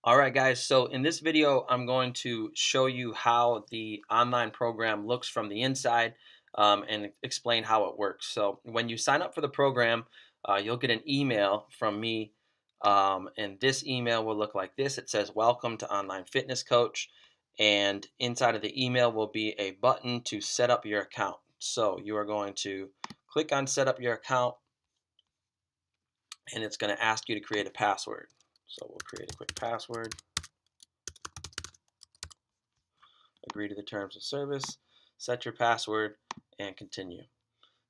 All right, guys. So in this video, I'm going to show you how the online program looks from the inside and explain how it works. So when you sign up for the program, you'll get an email from me. And this email will look like this. It says, "Welcome to Online Fitness Coach." And inside of the email will be a button to set up your account. So you are going to click on Set Up Your Account, and it's going to ask you to create a password. So we'll create a quick password. Agree to the terms of service, set your password, and continue.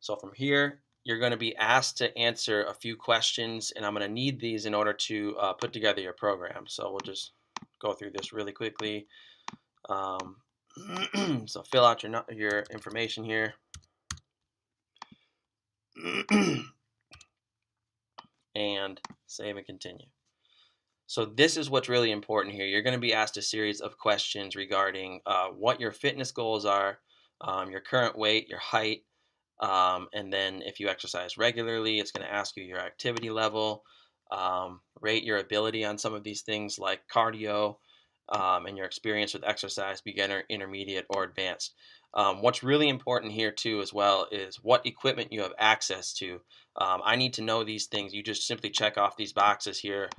So from here, you're going to be asked to answer a few questions, and I'm going to need these in order to put together your program. So we'll just go through this really quickly. Um, so fill out your information here. And save and continue. So this is what's really important here. You're going to be asked a series of questions regarding what your fitness goals are, your current weight, your height, and then if you exercise regularly, it's going to ask you your activity level, rate your ability on some of these things like cardio, and your experience with exercise, beginner, intermediate, or advanced. What's really important here too as well is what equipment you have access to. I need to know these things. You just simply check off these boxes here.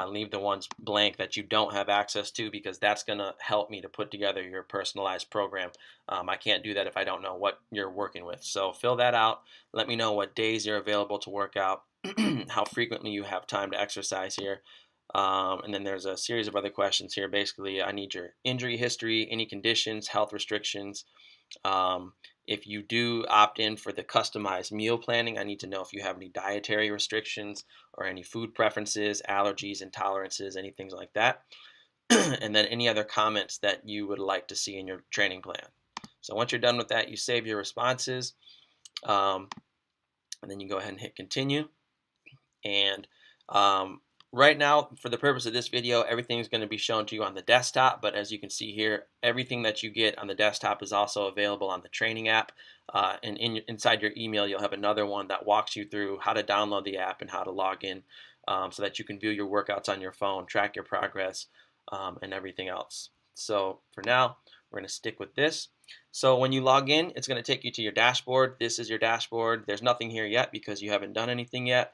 Leave the ones blank that you don't have access to, because that's going to help me to put together your personalized program. I can't do that if I don't know what you're working with. So fill that out. Let me know what days you're available to work out, how frequently you have time to exercise here. And then there's a series of other questions here. Basically, I need your injury history, any conditions, health restrictions. If you do opt in for the customized meal planning, I need to know if you have any dietary restrictions or any food preferences, allergies, intolerances, anything like that. And then any other comments that you would like to see in your training plan. So once you're done with that, you save your responses, and then you go ahead and hit continue. And right now, for the purpose of this video, everything is going to be shown to you on the desktop, but as you can see here, everything that you get on the desktop is also available on the training app. And inside your email, you'll have another one that walks you through how to download the app and how to log in, so that you can view your workouts on your phone, track your progress, and everything else. So for now, we're going to stick with this. So when you log in, it's going to take you to your dashboard. This is your dashboard. There's nothing here yet because you haven't done anything yet.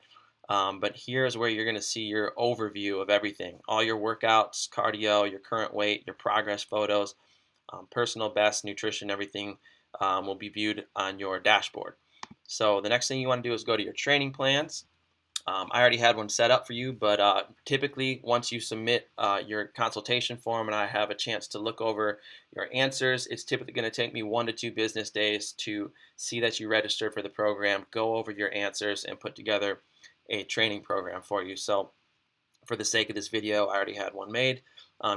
But here's where you're going to see your overview of everything. All your workouts, cardio, your current weight, your progress photos, personal best, nutrition, everything will be viewed on your dashboard. So the next thing you want to do is go to your training plans. I already had one set up for you, but typically once you submit your consultation form and I have a chance to look over your answers, it's typically going to take me 1 to 2 business days to see that you registered for the program, go over your answers, and put together a training program for you. So for the sake of this video, I already had one made.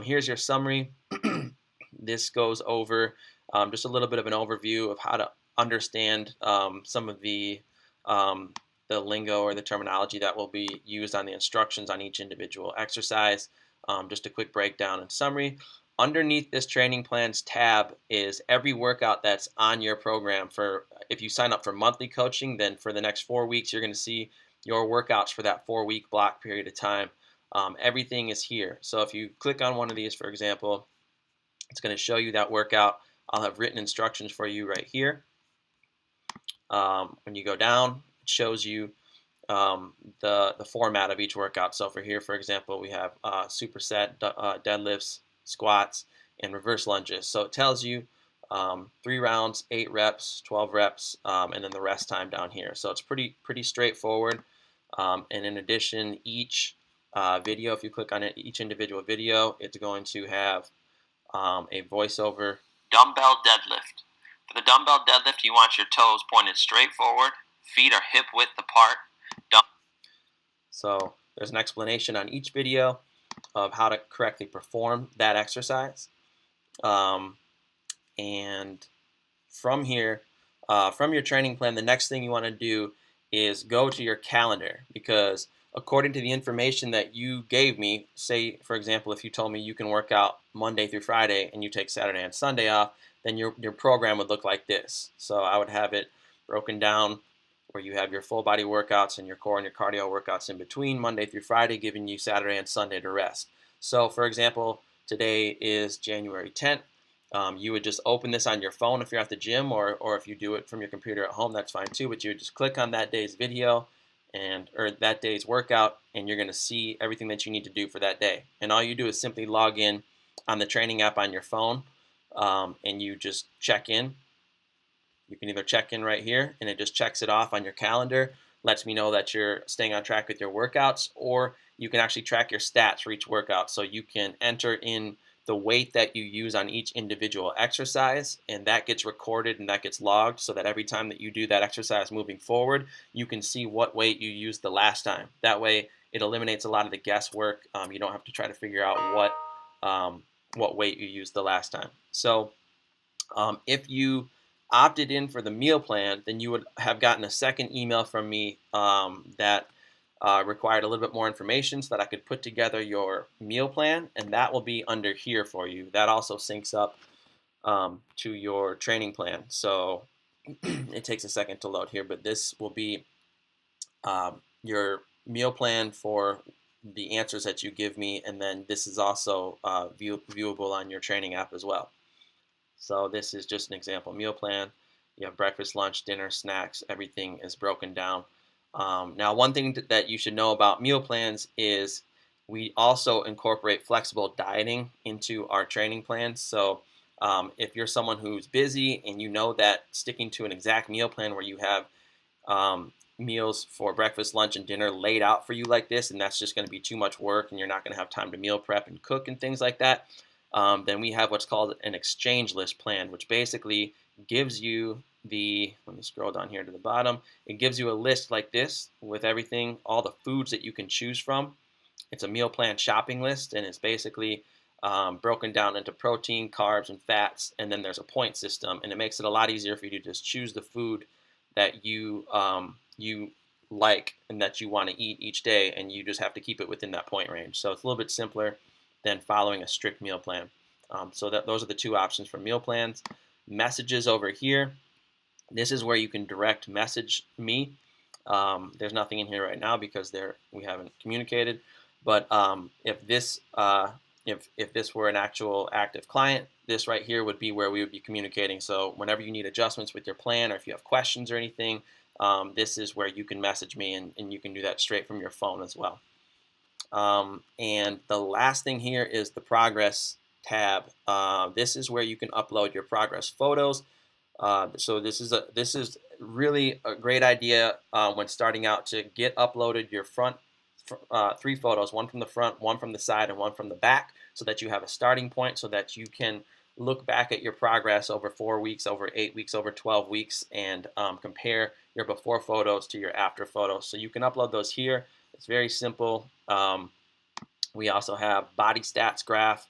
Here's your summary. This goes over just a little bit of an overview of how to understand some of the lingo or the terminology that will be used on the instructions on each individual exercise. Just a quick breakdown and summary. Underneath this training plans tab is every workout that's on your program. If you sign up for monthly coaching, then for the next 4 weeks, you're going to see your workouts for that 4-week block period of time. Everything is here. So if you click on one of these, for example, it's going to show you that workout. I'll have written instructions for you right here. When you go down, it shows you the format of each workout. So for here, for example, we have superset, deadlifts, squats, and reverse lunges. So it tells you 3 rounds, 8 reps, 12 reps, and then the rest time down here. So it's pretty straightforward. And in addition, each video, if you click on it, each individual video, it's going to have a voiceover. Dumbbell deadlift. For the dumbbell deadlift, you want your toes pointed straight forward, feet are hip width apart. So there's an explanation on each video of how to correctly perform that exercise. And from here, from your training plan, the next thing you want to do is go to your calendar, because according to the information that you gave me, say, for example, if you told me you can work out Monday through Friday and you take Saturday and Sunday off, then your program would look like this. So I would have it broken down where you have your full body workouts and your core and your cardio workouts in between, Monday through Friday, giving you Saturday and Sunday to rest. So for example, today is January 10th. You would just open this on your phone if you're at the gym, or if you do it from your computer at home, that's fine too. But you would just click on that day's video or that day's workout, and you're going to see everything that you need to do for that day. And all you do is simply log in on the training app on your phone, and you just check in. You can either check in right here, and it just checks it off on your calendar, lets me know that you're staying on track with your workouts, or you can actually track your stats for each workout. So you can enter in the weight that you use on each individual exercise, and that gets recorded and that gets logged, so that every time that you do that exercise moving forward, you can see what weight you used the last time. That way it eliminates a lot of the guesswork. You don't have to try to figure out what weight you used the last time. So if you opted in for the meal plan, then you would have gotten a second email from me that required a little bit more information so that I could put together your meal plan, and that will be under here for you. That also syncs up to your training plan. So it takes a second to load here, but this will be your meal plan for the answers that you give me, and then this is also viewable on your training app as well. So this is just an example meal plan. You have breakfast, lunch, dinner, snacks, everything is broken down. Now, one thing that you should know about meal plans is we also incorporate flexible dieting into our training plans. So if you're someone who's busy and you know that sticking to an exact meal plan where you have meals for breakfast, lunch, and dinner laid out for you like this, and that's just going to be too much work and you're not going to have time to meal prep and cook and things like that, then we have what's called an exchange list plan, which basically gives you let me scroll down here to the bottom, it gives you a list like this with everything, all the foods that you can choose from. It's a meal plan shopping list, and it's basically broken down into protein, carbs, and fats, and then there's a point system, and it makes it a lot easier for you to just choose the food that you like and that you want to eat each day, and you just have to keep it within that point range. So it's a little bit simpler than following a strict meal plan. So those are the two options for meal plans. Messages over here. This is where you can direct message me. There's nothing in here right now because we haven't communicated. But if this were an actual active client, this right here would be where we would be communicating. So whenever you need adjustments with your plan, or if you have questions or anything, this is where you can message me, and you can do that straight from your phone as well. And the last thing here is the progress tab. This is where you can upload your progress photos. So this is really a great idea when starting out, to get uploaded your front 3 photos, one from the front, one from the side, and one from the back, so that you have a starting point, so that you can look back at your progress over 4 weeks, over 8 weeks, over 12 weeks, and compare your before photos to your after photos. So you can upload those here. It's very simple. We also have body stats graph,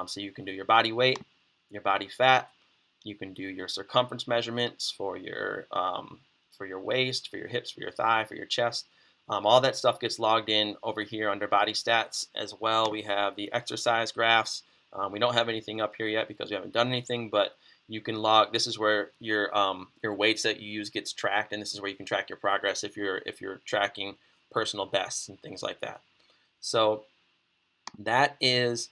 so you can do your body weight, your body fat. You can do your circumference measurements for your waist, for your hips, for your thigh, for your chest. All that stuff gets logged in over here under body stats as well. We have the exercise graphs. We don't have anything up here yet because we haven't done anything, but you can log. This is where your weights that you use gets tracked, and this is where you can track your progress if you're tracking personal bests and things like that. So that is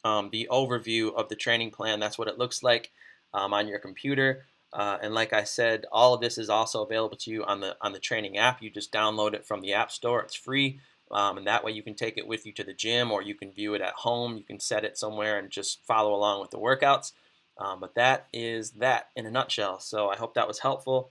the overview of the training plan. That's what it looks like on your computer. And like I said, all of this is also available to you on the training app. You just download it from the App Store. It's free, and that way you can take it with you to the gym, or you can view it at home. You can set it somewhere and just follow along with the workouts. But that is that in a nutshell. So I hope that was helpful.